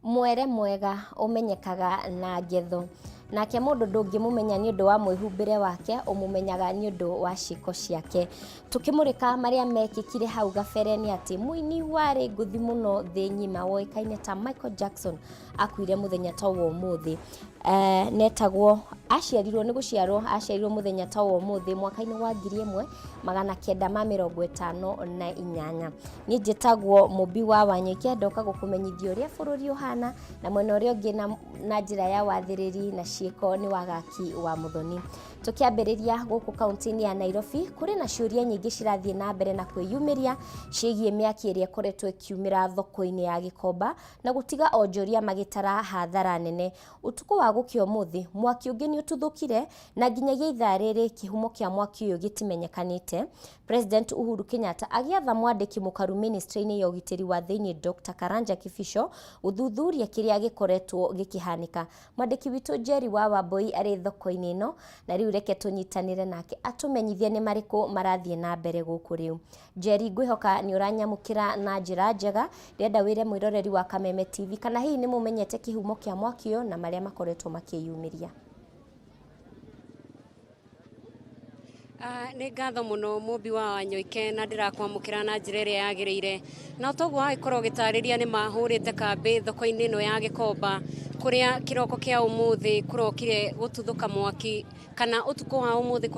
Mwere mwega umenyekaga na ngetho. Nake mundu ndungimumenya ni undu wa mwihumbire wake, umumenyaga ni undu wa ciiko ciake. Tukimurika maria mekikire hau gabere ni ati muini wari nguthi muno thi ng'ima woikaine ta Michael Jackson akuire muthenya ta umuthi. Netagwo aciarirwo ni guciarwo aciarirwo muthenya ta umuthi mwaka-ini wa 1958. Ni njitagwo Mubi wa Wanyoike, ndoka gukumenyithia uria bururi uhana na mwena uria ungi na njira ya wathiriri na ciiko ni wagaki wa Muthoni. Tukiambiriria guku kaunti-ini ya Nairobi, kuri na ciuria nyingi cirathie na mbere na kwiyumiria ciigie miaki iria koretwo ikiumira thoko-ini ya Gikomba na gutiga onjoria magitara hathara nene. Utuku wa guki umuthi mwaki ungi ni ututhukire na nginyagia ithaa riri kihumo kia mwaki uyu gitimenyekanite. President Uhuru Kenyatta agiatha mwandiki mukaru ministry-ini ya ugitiri wa thiini Dr. Karanja Kibisho uthuthuria kiria gikoretwo gikihanika. Mwandiki witu Jerry wa Wambui ari thoko-ini ino na riu reke tunyitanire nake atumenyithie ni mariku marathie na mbere guku riu. Jerry, ngwihoka ni uranyamukira na njira njega, rienda wire mwiroreri wa Kameme TV kana hihi ni mumenyete kihumo kia mwaki uyu na maria makoretwo makiyumiria. Nĩ ngatho mũno Mubi wa Wanyoike na ndĩrakwamũkĩra na njĩra ĩrĩa yagĩrĩire. Na toguo agĩkorwo gĩtarĩria nĩ mahũrĩte kambĩ thoko-inĩ ĩno ya Gikomba, kũrĩa kĩroko kĩa ũmũthĩ kũrokire gũtuthũka mwaki kana ũtukũ wa ũmũthĩ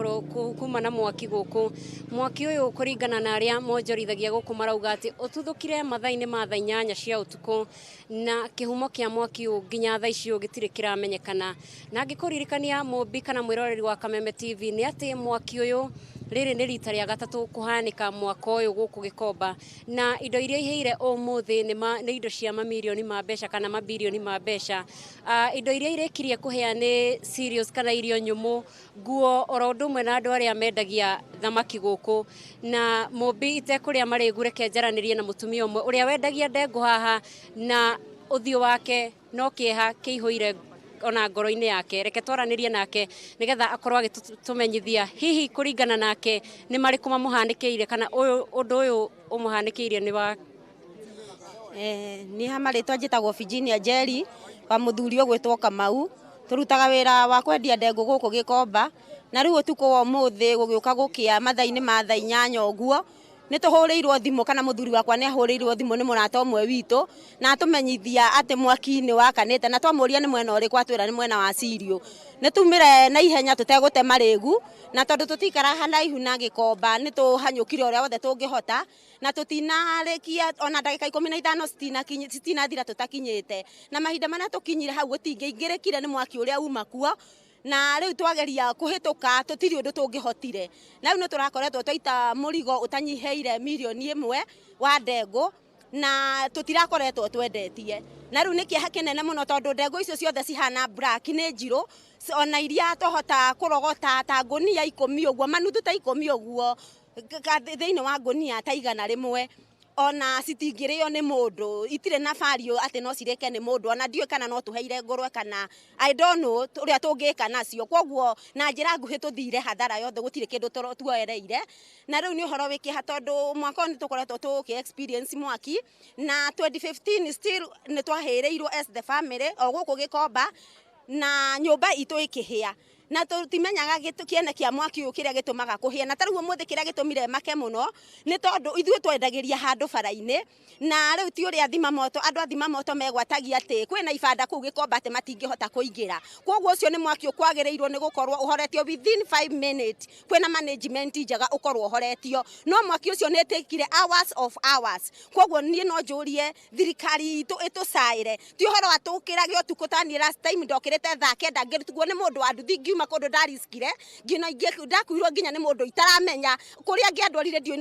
kuma na mwaki gũkũ. Mwaki ũyũ kũringana na arĩa monjorithagia gũkũ marauga atĩ ũtuthũkire mathaa-inĩ ma thaa 8 cia ũtukũ na kĩhumo kĩa mwaki ũyũ nginya thaa ici gĩtirĩ kĩramenyekana. Na ngĩkũririkania Mubi kana mwĩroreri wa Kameme TV nĩ atĩ mwaki ũyũ rĩrĩ nĩ rita rĩa gatatũ kũhanĩka mwaka ũyũ gũkũ Gikomba, na indo iria ihĩire ũmũthĩ nĩ indo cia mamirioni ma mbeca kana mabilioni ma mbeca. Indo iria irekirie kũhĩa nĩ cereals kana irio nyũmũ, nguo, oro ũndũ ũmwe na andũ arĩa mendagia thamaki gũkũ. Na Mubi itekũrĩa marĩgu reke njaranĩrie na mũtumia ũmwe ũrĩa wendagia ndengũ haha na ũthiũ wake no kĩeha kĩihũire ona ngoro-inĩ yake. Reke twaranĩrie nake nigetha akorwo agĩtũmenyithia hihi kũringana nake nĩ marĩkũ mamũhanĩkĩire kana ũndũ ũyũ ũmũhanĩkĩire nĩ wa ni hamarĩtwa njĩtagwo Virginia Jerry wa mũthuri ũgwĩtwo Kamau. Tũrutaga wĩra wa kwendia ndengũ gũkũ Gikomba, na rĩu ũtukũ wa ũmũthĩ gũgĩũka gũkĩa mathaa-inĩ ma thaa 8 ũguo nĩ tũhũrĩirwo thimũ kana mũthuri wakwa nĩ ahũrĩirwo thimũ nĩ mũrata ũmwe witũ na atũmenyithia atĩ mwaki nĩ wakanĩte, na twamũria nĩ mwena ũrĩkũ atwĩra nĩ mwena wa Cirio. Nĩ tumire na ihenya tũtegũte marĩgu, na tondũ tũtikara hanaihu na Gikomba nĩ tũhanyũkire ũrĩa wothe tũngĩhota na tũtinarĩkia ona ndagĩka 15 citinathira tũtakinyĩte, na mahinda marĩa tũkinyire hau gũtingĩingĩrĩkire nĩ mwaki ũrĩa uma kuo. Na riu twageria kuhituka tutiri undu tungihotire, na riu turakoretwo twaita murigo utanyiheire milioni 1 wa ndengũ na tutirakoretwo twendetie. Na riu nikieha kinene muno tondu ndengũ icio ciothe cihana black ni njiro, ona iria tohota kurogota ta ngunia 10 uguo, manuthu ta 10 uguo thiini wa ngunia ta 100 ona citingĩrĩo nĩ mũndũ, itirĩ na value atĩ no cirĩke nĩ mũndũ, ona ndiũĩ kana no tũheire ngũrwe kana I don't know ũrĩa tũngĩka nacio. Kwoguo na njĩra nguhĩ tũthire hathara yothe, gũtirĩ kĩndũ tuoereire. Na rĩu nĩ ũhoro wĩkĩha tondũ mwaka nĩ tũkoretwo tũkĩ experience mwaki, na 2015 still nĩ twahĩrĩirwo as the family o gũkũ Gikomba na nyũmba itũ ĩkĩhĩa, na tutimenyaga kiene kia mwaki uyu kiria gitumaga kuhia. Na tarĩu ũmũthĩ kiria gitumire make muno nĩ tondũ ithuĩ twendagĩria handũ bara-inĩ, na rĩu ti ũrĩa thimamoto andũ a thimamoto megwatagia atĩ kwĩna ibanda kũu Gikomba atĩ matingĩhota kũingĩra. Kwoguo ũcio nĩ mwaki ũkwagĩrĩirwo nĩ gũkorwo ũhoretio within 5 minutes, kwĩna management njega ũkorwo ũhoretio, no mwaki ũcio nĩ ĩtĩkire hours of hours. Kwoguo niĩ no njũrie thirikari itũ ĩtũcaĩre, ti ũhoro atũkĩrage ũtukũ tani last time ndokĩrĩte thaa 9 ngĩrutwo nĩ mũndũ wa nduthi ngiuma kũndũ ndariskire ngina ndakuirwo nginya nĩ mũndũ itaramenya kũrĩa ngĩandwarire ndiũ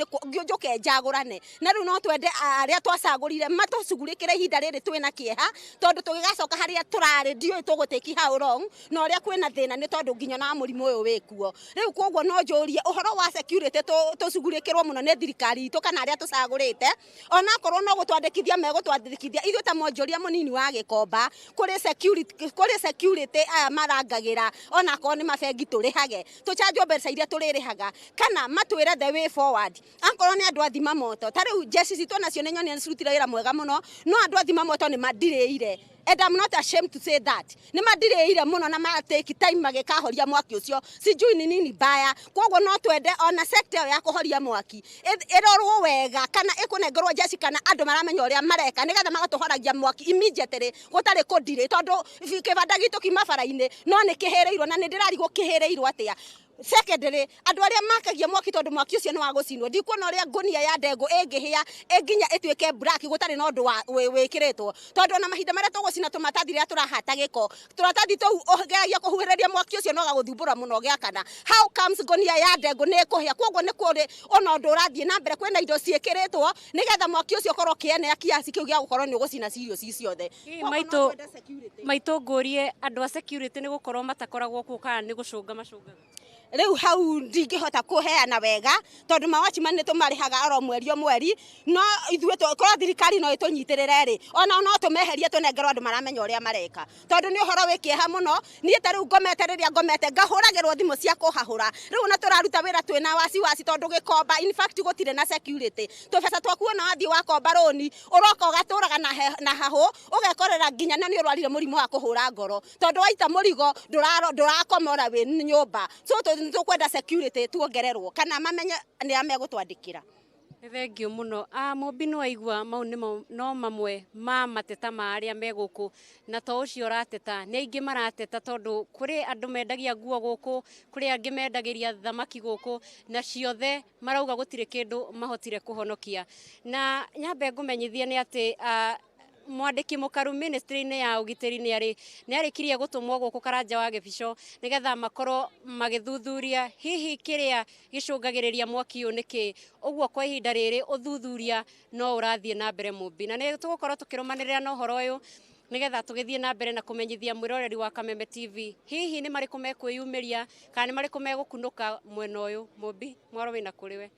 njũke njagũrane. Na rĩu no twende arĩa twacagũrire matũcugurĩkĩre ihinda rĩrĩ twĩna kĩeha tondũ tũgĩgacoka harĩa tũrarĩ ndiũ tũgũtĩki how wrong, na ũrĩa kwĩna thĩna nĩ tondũ nginya na mũrimũ ũyũ wĩkuo. Rĩu kwoguo no njũrie ũhoro wa security tũcugurĩkĩrwo mũno nĩ thirikari itũ kana arĩa tũcagũrĩte, ona korwo no gũtwandĩkithia megũtwandĩkithia ithuĩ ta mwonjoria mũnini wa Gikomba kũrĩ security aya marangagĩra ona korwo nĩ mabengi tũrĩhage tũchanjwo mbeca iria tũrĩrĩhaga kana matwĩre the way forward. Akorwo nĩ andũ a thimamoto ta rĩu jeshi citũ nacio nĩ nyoni cirutire wĩra mwega mũno, no andũ a thimamoto nĩ mandirĩire and I'm not ashamed to say that. Nĩ mandireire mũno na matake time magĩkahoria mwaki ũcio, sijui ni nini baya. Koguo no twende ona sector ya kũhoria mwaki ĩrorwo wega kana ĩkũnengerwo jeshi kana andũ maramenya ũrĩa mareka nĩgetha magatũhoragia mwaki immediately gũtarĩ kũndire tondũ kĩbanda gitũ kiuma bara-inĩ no nĩ kĩhĩrĩirwo na nĩ ndĩrarigwo kĩhĩrĩirwo atĩa. Secondary, andũ arĩa makagia mwaki tondũ mwaki ũcio nĩ wa gũcinwo ndikuona ũrĩa ngũnia ya ndengũ ĩngĩhĩa ĩnginya ĩtuĩke black gũtarĩ na ũndũ wĩkĩrĩtwo tondũ na mahinda marĩa tũgũcina tũmatathi rĩrĩa tũrahata gĩko tũratathi tũu ũgeragia kũhuhĩrĩria mwaki ũcio no gagũthumbũra mũno gĩakana. How comes ngũnia ya ndengũ nĩ ĩkũhĩa? Koguo nĩ kũrĩ ona ũndũ ũrathiĩ na mbere, kwĩna indo ciĩkĩrĩtwo nĩgetha mwaki ũcio ũkorwo kĩene kiasi kĩu gĩa gũkorwo nĩ ũgũcina cirio ciothe. Maitũ ngũrie andũ a security nĩ gũkorwo matakoragwo kuo kana nĩ gũcũnga macũngaga? Rĩu hau ndingĩhota kũheana wega tondũ mawachimani nĩ tũmarĩhaga oro mweri no ithuĩ korwo thirikari no ĩtũnyitĩrĩre rĩ ona no tũmeherie tũnengerwo andũ maramenya ũrĩa mareka tondũ nĩ ũhoro wĩkĩeha mũno. Niĩ ta rĩu ngomete rĩrĩa ngomete ngahũragĩrwo thimũ cia kũhahũra rĩu ona tũraruta wĩra twĩna wasiwasi tondũ gĩkomba in fact gũtirĩ na security tũbeca twaku ona wathiĩ wakomba rũni ũroka ũgatũraga na hahũ ũgekorera nginya na nĩ ũrwarire mũrimũ wa kũhũra ngoro tondũ waita mũrigo ndũrakomora wĩ nyũmba. So tũkwenda security tuongererwo kana mamenye nĩ megũtwandĩkĩra. Thengio mũno. Mũmbi nĩ waigua mau no mamwe ma mateta ma arĩa me gũkũ na to ũcio ũrateta nĩ aingĩ marateta tondũ kũrĩ andũ mendagia nguo gũkũ, kũrĩ angĩ mendagĩria thamaki gũkũ na ciothe marauga gũtirĩ kĩndũ mahotire kũhonokia. Na nyambe ngũmenyithie nĩ atĩ mwandĩki mũkaru ministry-inĩ ya ũgitĩri nĩ arĩkirie gũtũmwo gũkũ Karanja wa Gĩbico nĩgetha makorwo magĩthuthuria hihi kĩrĩa gĩcũngagĩrĩria mwaki ũyũ nĩkĩ. Ũguo kwa ihinda rĩrĩ ũthuthuria no ũrathiĩ na mbere Mũmbi na nĩ tũgũkorwo tũkĩrũmanĩrĩra na ũhoro ũyũ nĩgetha tũgĩthiĩ na mbere na kũmenyithia mwĩroreri wa Kameme TV hihi nĩ marĩkũ mekwĩyumĩria kana nĩ marĩkũ megũkunũka mwena ũyũ. Mũmbi mwaro wĩna kũrĩ we.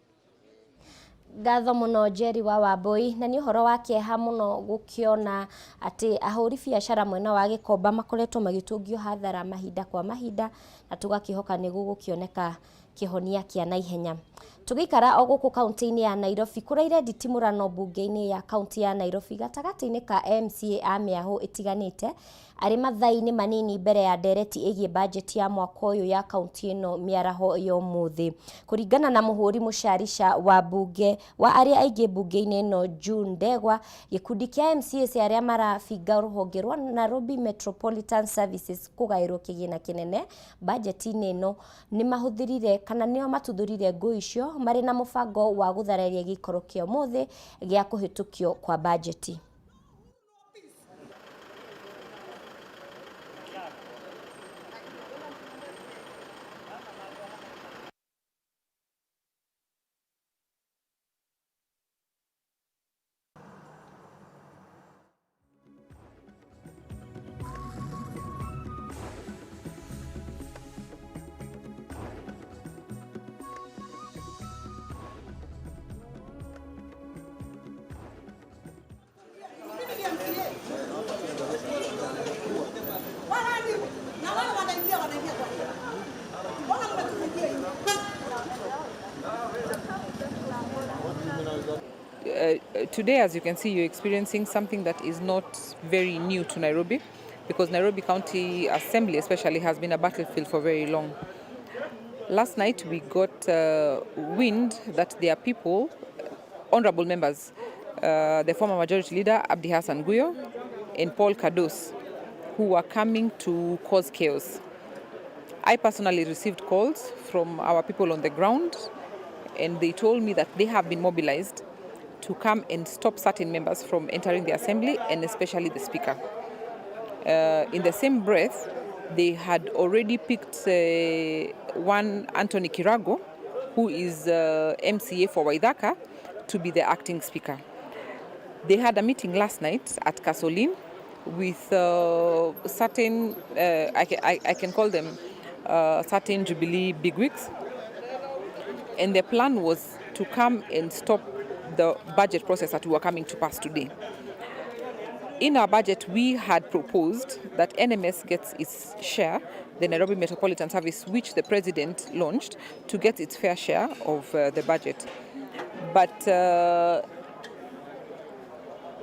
Ngatho mũno Njeri wa Wambui, na nĩ ũhoro wa kĩeha mũno gũkĩona atĩ ahũri biacara mwena wa Gĩkomba makoretwo magĩtũngio hathara mahinda kwa mahinda na tũgakĩhoka nĩ gũgũkĩoneka kĩhonia kĩa naihenya. Tũgĩikara o gũkũ kaunti-inĩ ya Nairobi kũraire nditimũrano mbunge-inĩ ya kaunti ya Nairobi gatagatĩ-inĩ ka MCA a mĩahũ ĩtiganĩte arĩ mathaa-inĩ manini mbere ya ndereti ĩgiĩ bajeti ya mwaka ũyũ ya kaunti ĩno mĩaraho ya ũmũthĩ. Kũringana na mũhũri mũcarica wa bunge wa arĩa aingĩ bunge-inĩ ĩno June Ndegwa, gĩkundi kĩa MCAs arĩa marabinga rũhonge rwa Nairobi Metropolitan Services kũgaĩrwo kĩgĩna kĩnene bajeti-inĩ ĩno nĩ mahũthĩrire kana nĩo matuthũrire ngũ icio marĩ na mũbango wa gũthareria gĩikaro kĩa ũmũthĩ gĩa kũhĩtũkio kwa bajeti. Today, as you can see, you're experiencing something that is not very new to Nairobi, because Nairobi County Assembly especially has been a battlefield for very long. Last night we got wind that there are people, honorable members, the former majority leader Abdi Hassan Guyo and Paul Kados, who were coming to cause chaos. I personally received calls from our people on the ground, and they told me that they have been mobilized to come and stop certain members from entering the assembly, and especially the speaker. In the same breath, they had already picked one Anthony Kirago, who is MCA for Waithaka, to be the acting speaker. They had a meeting last night at Kasolin with certain, I can call them certain Jubilee bigwigs, and the plan was to come and stop the budget process that we were coming to pass today. In our budget, we had proposed that NMS gets its share, the Nairobi Metropolitan Service, which the President launched, to get its fair share of the budget. But a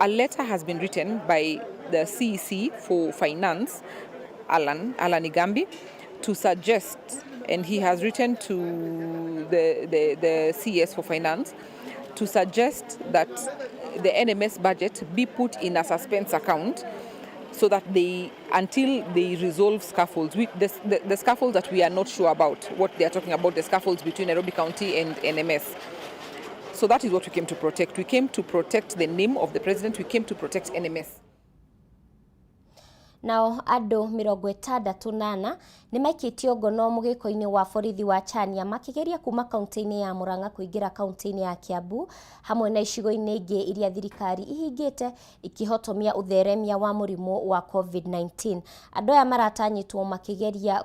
letter has been written by the CEC for Finance, Alan Igambi, to suggest, and he has written to the CS for Finance, to suggest that the NMS budget be put in a suspense account so that until they resolve scaffolds, the scaffolds that we are not sure about, what they are talking about, the scaffolds between Nairobi County and NMS. So that is what we came to protect. We came to protect the name of the president. We came to protect NMS. Nao andũ 68 nĩ maikĩtio ngono mũgĩko-inĩ wa borithi wa Chania makĩgeria kuma kaunti-inĩ ya Murang'a kũingĩra kaunti-inĩ ya Kiambu hamwe na icigo-inĩ ingĩ iria thirikari ihingĩte ikĩhotomia ũtheremia wa mũrimũ wa COVID-19. Andũ aya maratanyĩtwo makĩgeria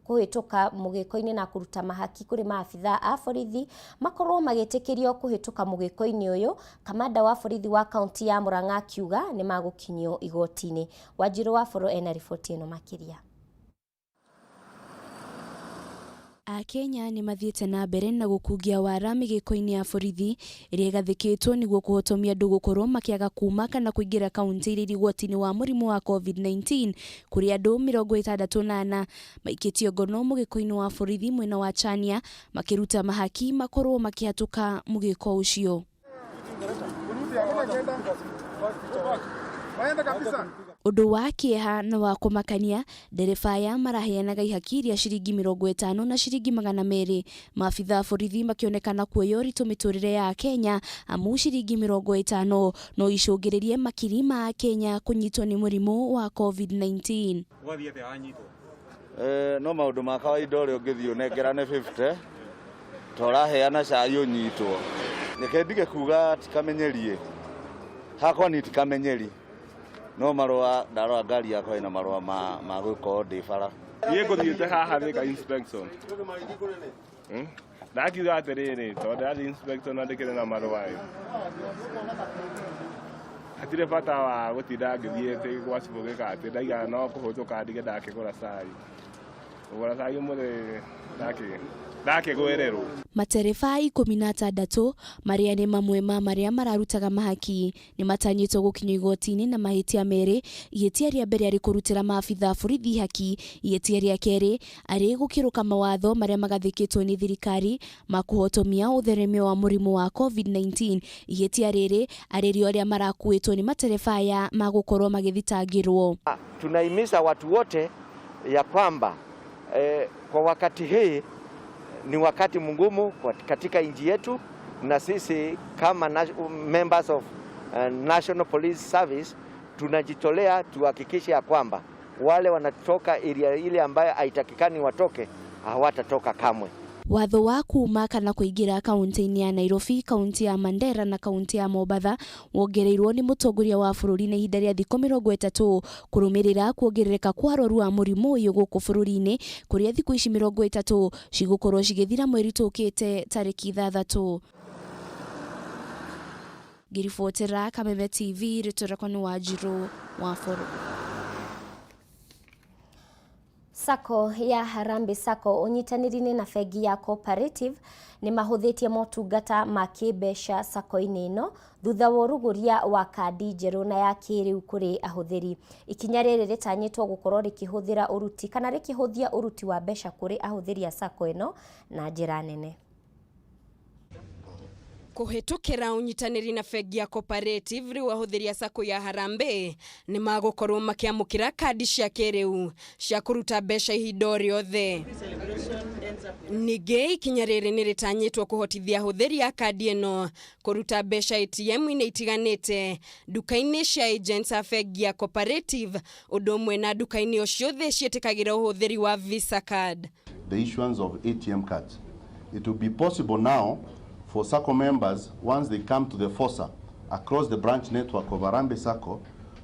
kuhituka mugiko-ini na kuruta mahaki kuri maabitha a borithi makorwo magĩtĩkĩrio kuhituka mugiko-ini uyu. Kamanda wa borithi wa kaunti ya Murang'a akiuga ni magukinyio igoti-ini. Wanjiru wa Foro ena riboti ĩno makĩria. Akenya ni mathiĩte na mbere na gũkungia wara mĩgĩko-inĩ ya borithi ĩrĩa ĩgathĩkĩtwo nĩguo kũhotomia andũ gũkorwo makĩaga kuma kana kũingĩra kaunti iria igoti-inĩ wa mũrimũ wa COVID-19 kũrĩ andũ 68 maikĩtio ngono mũgĩko-inĩ wa borithi mwena wa Chania makĩruta mahaki makorwo makĩhatũka mũgĩko ũcio. Ũndũ wa kĩeha na wa kũmakania, ndereba aya maraheanaga ihaki rĩa ciringi 50 na ciringi 200. Maabitha borithi makĩonekana kuoya ũritũ mĩtũrĩre ya Kenya amu ciringi 50 no icũngĩrĩrie makiri ma Kenya kũnyitwo nĩ mũrimũ wa COVID-19. No maũndũ ma kawaida ũrĩa ũngĩthiĩ ũnengerane 50 toraheana cai ũnyitwo. Reke ndige kuga tikamenyerie. Hakwa ni tikamenyeri. No marua ndarora ngari yakwa ina marua ma gwĩko ndĩ bara. Niĩ ngũthiĩte haha thĩka inspection. Ndakiuga atĩrĩrĩ tondũ ndathiĩ inspection ndĩkĩrĩ na marua ĩ. Hatirĩ bata wa gũtinda ngĩthiĩte gwa cibũ gĩkatĩ ndaiga no kũhũthũka ndige ndakĩgũra cai. Ũgũra cai ũmũthĩ ndakĩgwĩrĩrwo. Matereba 16 marĩa nĩ mamwe ma marĩa mararutaga mahaki nĩ matanyĩtwo gũkinyio igoti-inĩ na mahĩtia merĩ. Ihĩtia rĩa mbere arĩ kũrutĩra maabitha borithi haki, ihĩtia rĩa kerĩ arĩ gũkĩrũka mawatho marĩa magathĩkĩtwo nĩ thirikari ma kũhotomia ũtheremio wa mũrimũ wa COVID-19. Ihĩtia rĩrĩ arĩ rĩo arĩa marakuĩtwo nĩ matereba aya magũkorwo magĩthitangĩrwo. Tunahimiza watu wote ya kwamba kwa wakati hii ni wakati mgumu katika nchi yetu, na sisi kama members of National Police Service tunajitolea tuhakikishe ya kwamba wale wanatoka area ile ambayo haitakikani watoke hawatatoka kamwe. Watho wa kuma kana kũingĩra kaunti-inĩ ya Nairobi, kaunti ya Mandera na kaunti ya Mombatha wongereirwo nĩ mũtongoria wa bũrũri na ihinda rĩa thikũ 30 kũrũmĩrĩra kuongerereka kwa arwaru a mũrimũ ũyũ gũkũ bũrũri-inĩ, kũrĩa thikũ ici 30 cigũkorwo cigĩthira mweri tũkĩte tarĩki 3. Ngĩribotera Kameme TV, rĩtũrakwa nĩ Wanjiru wa Foro. Sacco ya Harambee Sacco unyitanĩri-inĩ na bengi ya Cooperative nĩ mahũthĩtie motungata ma kĩmbeca sacco-inĩ ĩno thutha wa ũrugũria wa kandi njerũ na ya kĩrĩu kũrĩ ahũthĩri. Ikinya rĩrĩ rĩtanyĩtwo gũkorwo rĩkĩhũthĩra ũruti kana rĩkĩhũthia ũruti wa mbeca kũrĩ ahũthĩri a sacco ĩno na njĩra nene. Kuhitukira unyitanĩri na bengi ya Cooperative rĩu ahũthĩri a sacco ya Harambee nĩ magũkorwo makĩamũkĩra kandi cia kĩrĩu cia kũruta mbeca ihinda o rĩothe. Ningĩ ikinya rĩrĩ nĩ rĩtanyĩtwo kũhotithia ahũthĩri a kandi ĩno kũruta mbeca ATM-inĩ itiganĩte duka-inĩ cia agents a bengi ya Cooperative, ũndũ ũmwe na duka-inĩ o ciothe ciĩtĩkagĩra ũhũthĩri wa Visa card. The issuance of ATM cards. It will be possible now for SACCO members, once they come to the FOSA across the branch network of Harambee Sacco,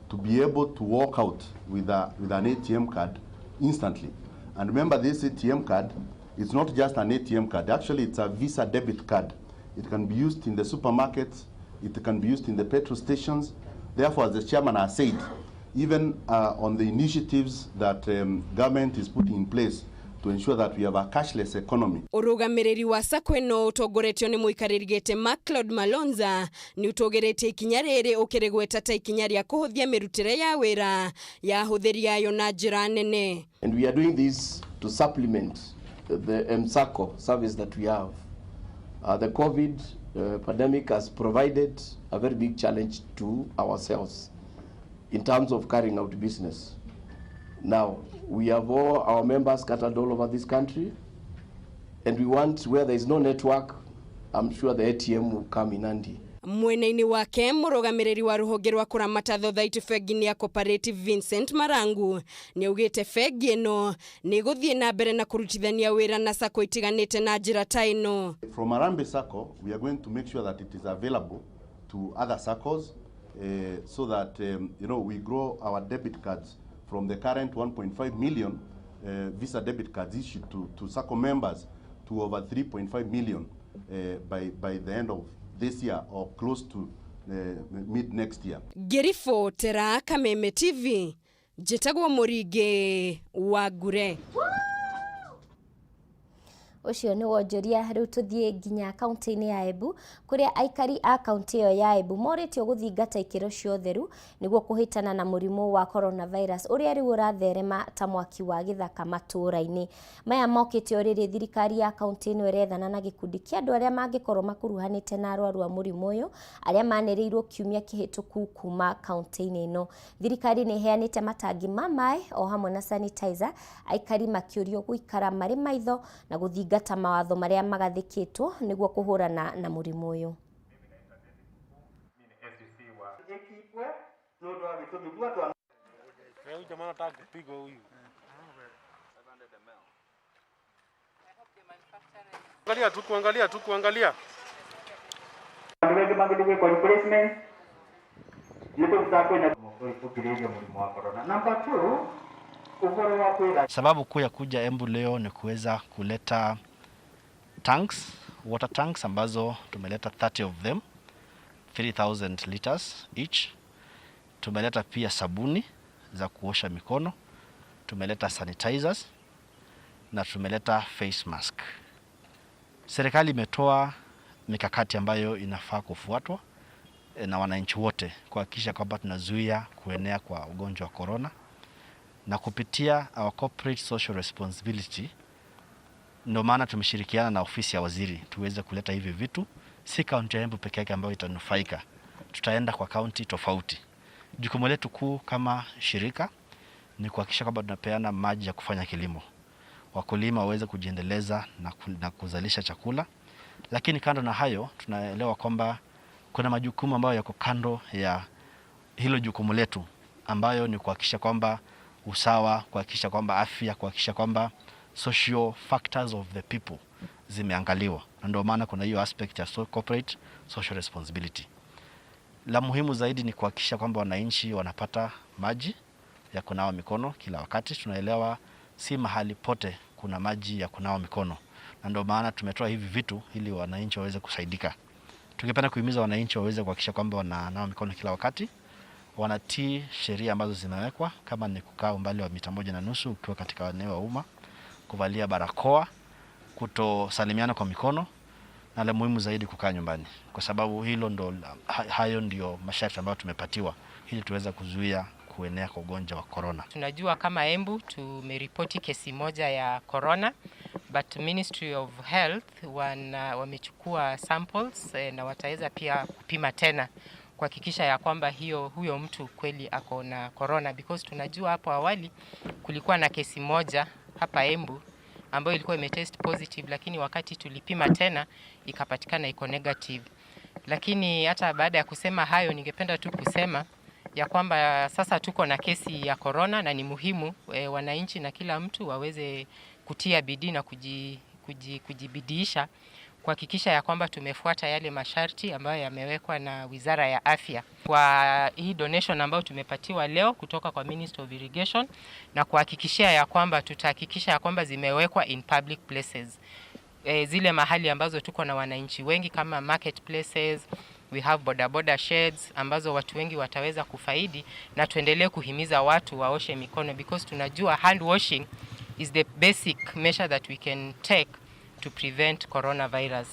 to be able to walk out with an ATM card instantly. And remember, this ATM card, it's not just an ATM card. Actually, it's a Visa debit card. It can be used in the supermarkets. It can be used in the petrol stations. Therefore, as the chairman has said, even on the initiatives that government is putting in place to ensure that we have a cashless economy. Urugamiriri wa SACCO ino utongoretio ni muikaririgete Claude Malonza ni utogeretie ikinya riri ukiregweta ta ikinya ria kuhuthia mirutire ya wira ya huthiri yayo na njira nene. And we are doing this to supplement the MSACCO service that we have. The COVID pandemic has provided a very big challenge to ourselves in terms of carrying out business. Now, we have all our members scattered all over this country, and we want, where there is no network, I'm sure the ATM will come in handy. Mwena-ini wake murugamiriri wa ruhonge rwa kuramata thothaiti bengi ya Cooperative Vincent Marangu ni ugite bengi ino ni guthie na mbere na kurutithania wira na SACCO itiganite na njira ta ino. From Harambee SACCO, we are going to make sure that it is available to other SACCOs so that we grow our debit cards from the current 1.5 million Visa debit cards issued to SACCO members to over 3.5 million by the end of this year or close to mid next year. Gerifo Tera Kameme TV, Jetagwa Morige Wagure. Ucio ni wonjoria riu tuthie nginya kaunti-ini ya Embu kuria aikari a kaunti iyo ya Embu moritio guthingata ikiro cia utheru niguo kuhitana na murimu wa coronavirus uria riu uratherema ta mwaki wa githaka matura-ini. Maya mokitio riri thirikari ya kaunti ino irethana na gikundi kia andu aria mangikorwo makuruhanite na arwaru a murimu uyu aria manereirwo kiumia kihituku kuma kaunti-ini ino. Thirikari ni heanite matangi ma mai o hamwe na sanitizer, aikari makiurio guikara mari maitho na guthinga gata mawatho maria magathikitwo niguo kuhurana na murimu uyu. Kuangalia. Sababu kuu ya kuja Embu leo ni kuweza kuleta water tanks ambazo tumeleta 30 of them, 3000 liters each. Tumeleta pia sabuni za kuosha mikono, tumeleta sanitizers na tumeleta face mask. Serikali imetoa mikakati ambayo inafaa kufuatwa na wananchi wote kuhakikisha kwamba tunazuia kuenea kwa ugonjwa wa corona. Na kupitia our corporate social responsibility, ndio maana tumeshirikiana na ofisi ya waziri tuweze kuleta hivi vitu. Si kaunti ya Embu peke yake ambayo itanufaika, tutaenda kwa kaunti tofauti. Jukumu letu kuu kama shirika ni kuhakikisha kwamba tunapeana maji ya kufanya kilimo, wakulima waweze kujiendeleza na kuzalisha chakula. Lakini kando na hayo, tunaelewa kwamba kuna majukumu ambayo yako kando ya hilo jukumu letu, ambayo ni kuhakikisha kwamba usawa, kuhakikisha kwamba afya, kuhakikisha kwamba social factors of the people zimeangaliwa. Na ndio maana kuna hiyo aspect ya corporate social responsibility. La muhimu zaidi ni kuhakikisha kwamba wananchi wanapata maji ya kunawa mikono kila wakati. Tunaelewa si mahali pote kuna maji ya kunawa mikono, na ndio maana tumetoa hivi vitu ili wananchi waweze kusaidika. Tungependa kuhimiza wananchi waweze kuhakikisha kwamba wananawa mikono kila wakati, wanatii sheria ambazo zimewekwa, kama ni kukaa umbali wa mita 1.5 ukiwa katika eneo la umma, kuvalia barakoa, kutosalimiana kwa mikono, na la muhimu zaidi kukaa nyumbani, kwa sababu hayo ndio masharti ambayo tumepatiwa ili tuweze kuzuia kuenea kwa ugonjwa wa corona. Tunajua kama Embu tumeripoti kesi moja ya corona, but Ministry of Health wamechukua samples na wataweza pia kupima tena kuhakikisha ya kwamba huyo mtu kweli ako na corona, because tunajua hapo awali kulikuwa na kesi moja hapa Embu ambayo ilikuwa imetest positive, lakini wakati tulipima tena ikapatikana iko negative. Lakini hata baada ya kusema hayo, ningependa tu kusema ya kwamba sasa tuko na kesi ya corona na ni muhimu wananchi na kila mtu waweze kutia bidii na kujibidiisha kuhakikisha ya kwamba tumefuata yale masharti ambayo yamewekwa na Wizara ya Afya. Kwa hii donation ambayo tumepatiwa leo kutoka kwa Minister of Irrigation, na kuhakikishia ya kwamba tutahakikisha ya kwamba zimewekwa in public places. Zile mahali ambazo tuko na wananchi wengi kama marketplaces, we have bodaboda sheds ambazo watu wengi wataweza kufaidi, na tuendelee kuhimiza watu waoshe mikono, because tunajua hand washing is the basic measure that we can take to prevent coronavirus.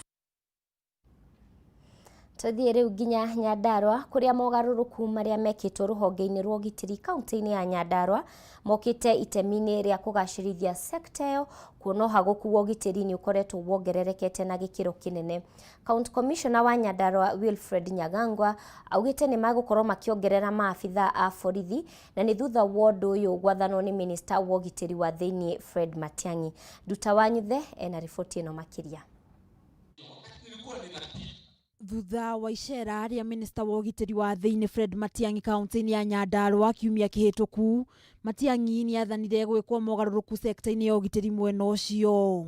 Tuthie riu nginya Nyandarua kuria mogaruruku maria mekitwo ruhonge-ini rwa ugitiri kaunti-ini ya Nyandarua mokite itemi-ini ria kugacirithia sekta yo kuona haguku wa ugitiri ni ukoretwo wongererekete na gikiro kinene. County Commissioner wa Nyandarua Wilfred Nyagangwa augite ni magukorwo makiongerera maabitha a borithi na ni thutha wa undu uyu gwathanwo ni Minister wa ugitiri wa thiini Fred Matiang'i. Nduta wa Nyuthe ena riboti ino makiria. Thutha wa icera ria Minister wa ugitiri wa thiini Fred Matiang'i kaunti-ini ya Nyandarua kiumia kihituku, Matiang'i ni athanire gwikwo mogaruruku sekta-ini ya ugitiri mwena ucio.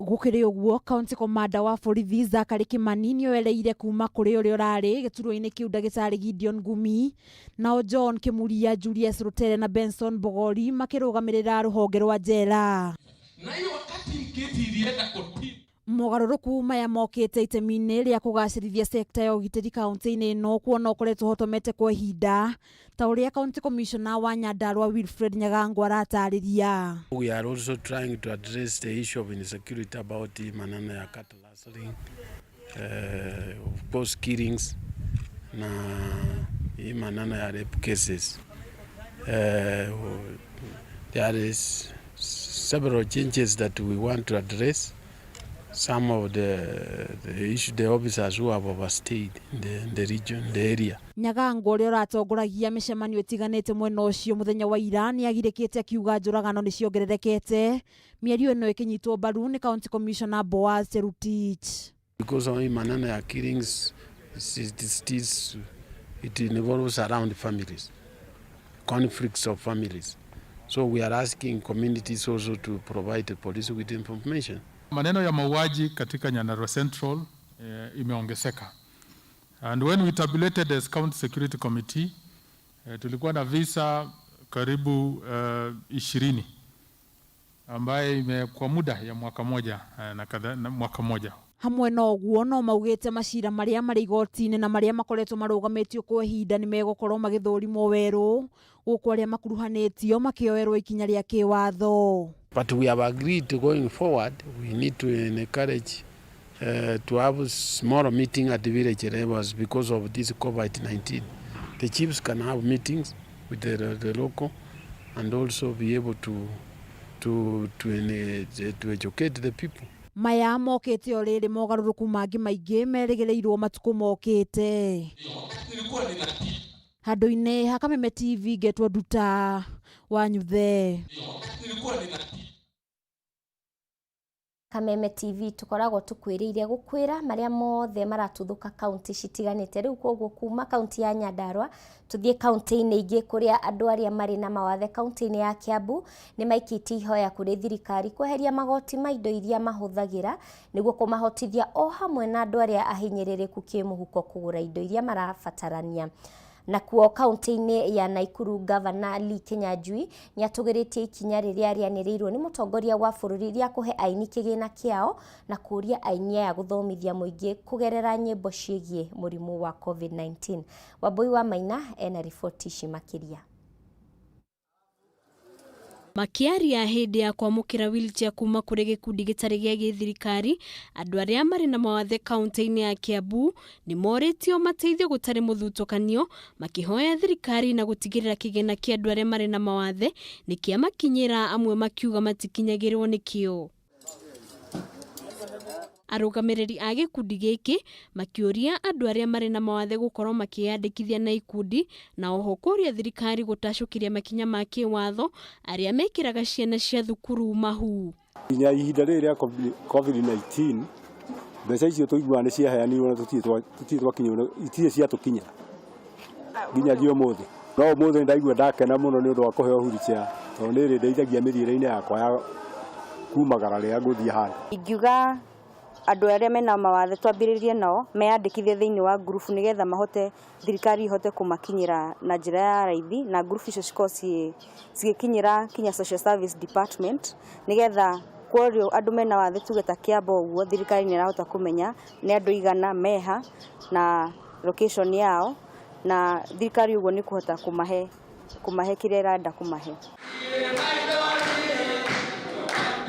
Gukiri uguo, County Commander wa borithi Zachary Kimani ni oereire kuma kuri uria urari gituro-ini kiu Ndagitari Gideon Ngumi, nao John Kimuria, Julius Rutere na Benson Bogori makirugamirira ruhonge rwa njera. Nayo wakati ngithirienda kotini mogaruruku maya mokite itemi-ini ria kugacirithia sekta ya ugitiri kaunti-ini ino kuona ukoretwo hotomete kwa ihinda ta uria County Commissioner wa Nyandarua Wilfred Nyagangwa aratariria. We are also trying to address the issue of insecurity about manana ya cattle rustling, of course killings na manana ya rape cases. There is several changes that we want to address. Some of the officers who have overstayed in the region, the area. Nyagangwa uria uratongoragia micemanio itiganite mwena ucio muthenya wa ira ni agirikite akiuga njuragano ni ciongererekete mierio ino ikinyitwo mbaru ni County Commissioner Boaz Cherutich. Because of manana ya killings, it involves around families, conflicts of families. So we are asking communities also to provide the police with information. Maneno ya mauaji katika Nyandarua Central imeongezeka. And when we tabulated as County Security Committee, tulikuwa na visa karibu 20 ambaye kwa muda ya mwaka moja. Hamwe na uguo no maugite macira maria mari igoti-ini na maria makoretwo marugamitio kwa ihinda ni megukorwo magithurimo weru guku aria makuruhanitio makioerwo ikinya ria kiwatho. But we have agreed going forward, we need to encourage to have smaller meeting at the village levels because of this COVID-19. The chiefs can have meetings with the local and also be able to educate the people. Maya mokite o riri mogaruruku mangi maingi merigereirwo matuku mokite. Handu-ini ha Kameme TV getwo Nduta wa Nyuthe. Kameme TV tukoragwo tukwiriire gukwira maria mothe maratuthuka kaunti citiganite. Riu koguo kuma kaunti ya Nyandarua tuthie kaunti-ini ingi kuria andu aria mari na mawathe kaunti-ini ya Kiambu ni maikiti ihoya kuri thirikari kweheria magoti ma indo iria mahuthagira niguo kumahotithia o hamwe na andu aria ahinyiririku kimuhuko kugura indo iria marabatarania. Na kuo kaunti-ini ya Naikuru Governor Lee Kinyanjui ni atugiritie ikinya riria rianirirwo ni mutongoria wa bururi ria kuhe aini kigina kiao na kuria aini ya guthomithia muingi kugerera nyimbo ciigie murimu wa COVID-19. Wambui wa Maina ena riboti cimakiria. Makiaria hindi ya kwamukira wheelchair kuma kuri gikundi gitari gia githirikari, andu aria mari na mawathe kaunti-ini ya Kiambu ni moritio mateithio gutari muthutukanio makihoya thirikari na gutigirira kigena kia andu aria mari na mawathe nikiamakinyira amwe makiuga matikinyagirwo nikio. Arugamiriri a gikundi giki makiuria andu aria mari na mawathe gukorwo makiyandikithia na ikundi na oho kuria thirikari gutacukiria makinya ma kiwatho aria mekiraga ciana cia thukuru mahu. Inya ihinda riri ria COVID-19 mbeca icio tuigua ni ciaheanirwo na tutie twakinywo itie cia tukinya nginya dio muthi. No muthi ndaigua ndakena muno ni undu wa kuheo wheelchair to niri ndeithagia miriire-ini yakwa ya kumagara ria nguthie handi. Ingiuga andu aria mena mawathe twambiririe nao meyandikithie thiini wa group nigetha mahote thirikari ihote kumakinyira na njira ya raithi na group icio cigikinyira kinya Social Service Department nigetha kworio andu mena wathe tugeta Kiambu uguo thirikari ni rahota kumenya ni andu igana meha na location yao na thirikari uguo ni kuhota kumahe kumahe kĩrĩa ĩrenda kũmahe.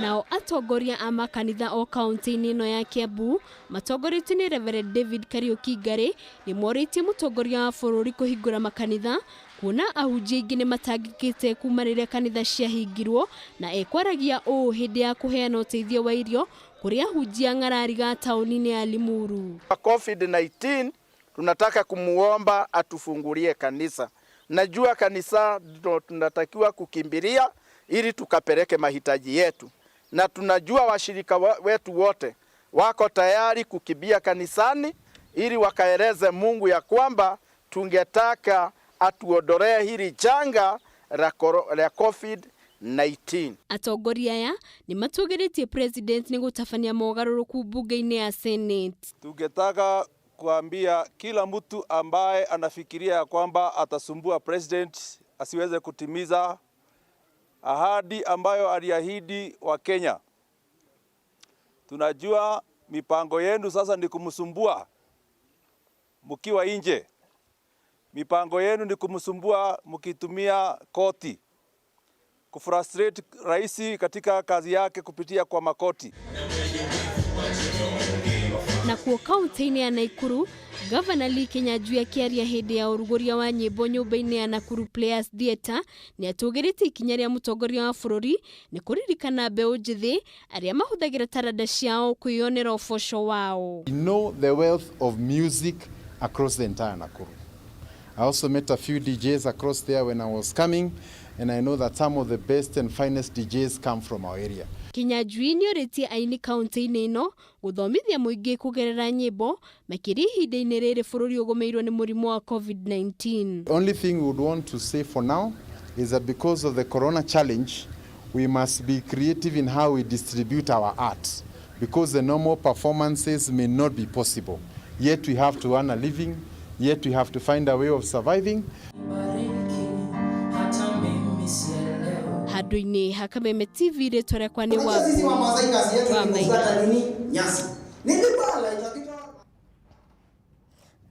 Nao atongoria a makanitha o kaunti-inĩ ĩno ya Kiambu matongoretio nĩ Reverend David Kariuki Ngari nĩ morĩtie mũtongoria wa bũrũri kũhingũra makanitha kuona ahunjia aingĩ nĩ matangĩkĩte kuma rĩrĩa kanitha ciahingirwo, na ekwaragia ũũ hĩndĩ ya kũheana ũteithio wa irio kũrĩ ahunjia ng'arariga taũni-inĩ ya Limuru. COVID-19 tunataka kumuomba atufungulie kanisa. Najua kanisa tunatakiwa kukimbilia ili tukapeleke mahitaji yetu, na tunajua washirika wetu wote wako tayari kukimbia kanisani ili wakaeleze Mungu ya kwamba tungetaka atuondolee hili janga la COVID-19. Atongoria aya nĩ matugeretie president nĩ gũtabania mogarũrũku bunge-inĩ ya Senate. Tungetaka kuambia kila mtu ambaye anafikiria ya kwamba atasumbua president asiweze kutimiza ahadi ambayo aliahidi wa Kenya. Tunajua mipango yenu sasa ni kumsumbua mkiwa nje. Mipango yenu ni kumsumbua mkitumia koti, kufrustrate rais katika kazi yake kupitia kwa makoti. Na kuo kaunti-inĩ ya Nakuru, Governor Lee Kinyanjui akĩaria hĩndĩ ya ũrugũria wa nyĩmbo nyũmba-inĩ ya Nakuru Players Theatre nĩ atũgĩrĩtie ikinya rĩa mũtongoria wa bũrũri nĩ kũririkana mbeũ njĩthĩ arĩa mahũthagĩra taranda ciao kwĩyonera ũboco wao. We know the wealth of music across the entire Nakuru. I also met a few DJs across there when I was coming, and I know that some of the best and finest DJs come from our area. Kinyanjui nĩ orĩtie aini kaunti-inĩ ĩno gũthomithia mũingĩ kũgerera nyĩmbo makĩria ihinda-inĩ rĩrĩ bũrũri ũgũmĩirwo nĩ mũrimũ wa COVID-19. The only thing we would want to say for now is that because of the corona challenge, we must be creative in how we distribute our art, because the normal performances may not be possible. Yet we have to earn a living, yet we have to find a way of surviving. Handũ-inĩ ha Kameme TV rĩtwa rĩakwa nĩ wa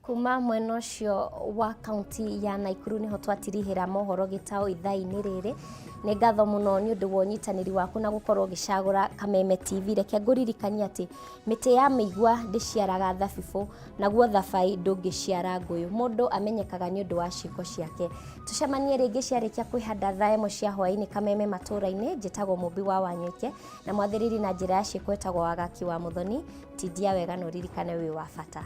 kuma mwena ũcio wa kaunti ya Nakuru niho twatirihĩra mohoro gĩtaũ ithaa-inĩ rĩrĩ. Nĩ ngatho mũno nĩ ũndũ wa ũnyitanĩri waku na gũkorwo ũgĩcagũra Kameme TV. Reke ngũririkanie atĩ mĩtĩ ya mĩigua ndĩciaraga thabibũ, naguo thabai ndũngĩciara ngũyũ. Mũndũ amenyekaga nĩ ũndũ wa ciĩko ciake. Tũcemanie rĩngĩ ciarĩkia kwĩhanda thaa ĩmwe cia hwaĩ-inĩ Kameme matũũra-inĩ. Njĩtagwo Mũmbi wa Wanyoike na mwathĩrĩri na njĩra ya ciĩko etagwo Wagaki wa Muthoni. Tindia wega na ũririkane wĩ wa bata.